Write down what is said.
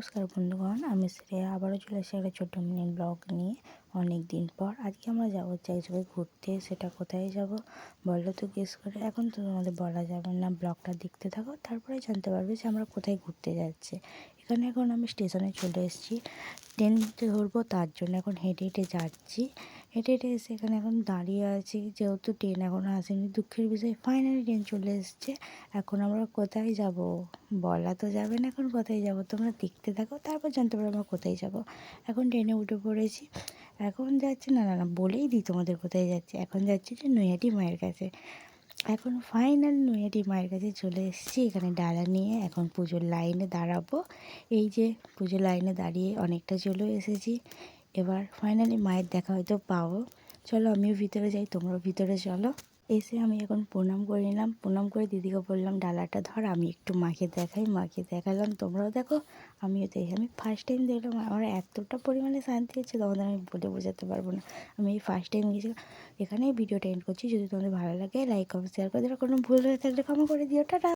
নমস্কার বন্ধুগণ, আমি শ্রেয়া আবারও চলে এসেছি একটা ছোট্ট মিনি ব্লগ নিয়ে। অনেক দিন পর আজকে আমরা যাবো এক জায়গায় ঘুরতে। সেটা কোথায় যাব বলো তো, গেস করে। এখন তো তোমাদের বলা যাবে না, ব্লগটা দেখতে থাকো, তারপরে জানতে পারবে যে আমরা কোথায় ঘুরতে যাচ্ছি। এখানে এখন আমি স্টেশনে চলে এসেছি, ট্রেন ধরবো, তার জন্য এখন হেঁটে হেঁটে যাচ্ছি। হেঁটে হেঁটে এসে এখানে এখন দাঁড়িয়ে আছি, যেহেতু ট্রেন এখনও আসেনি। দুঃখের বিষয়, ফাইনালি ট্রেন চলে এসছে। এখন আমরা কোথায় যাব বলা তো যাবে না, এখন কোথায় যাব তোমরা দেখতে থাকো, তারপর জানতে পারো আমরা কোথায় যাব। এখন ট্রেনে উঠে পড়েছি, এখন যাচ্ছি না না না বলেই দিই তোমাদের কোথায় যাচ্ছি। এখন যাচ্ছি যে নৈহাটি মায়ের কাছে। এখন ফাইনাল নৈহাটি মায়ের কাছে চলে এসেছি। এখানে ডালা নিয়ে এখন পুজোর লাইনে দাঁড়াবো। এই যে পুজোর লাইনে দাঁড়িয়ে অনেকটা চলেও এসেছি। এবার ফাইনালি মায়ের দেখা হয়তো পাবো। চলো আমিও ভিতরে যাই, তোমরাও ভিতরে চলো। এসে আমি এখন প্রণাম করে নিলাম, প্রণাম করে দিদিকে বললাম ডালাটা ধর, আমি একটু মাকে দেখাই। মাকে দেখালাম, তোমরাও দেখো, আমিও দেখি। আমি ফার্স্ট টাইম দেখলাম, আমার এতটা পরিমাণে শান্তি হচ্ছে তোমাদের আমি বলে বোঝাতে পারবো না। আমি এই ফার্স্ট টাইম গিয়েছিলাম। এখানেই ভিডিওটা এন্ড করছি। যদি তোমাদের ভালো লাগে লাইক কমেন্ট শেয়ার করে দিও, কোনো ভুল হয়ে থাকলে ক্ষমা করে দিও। টাটা।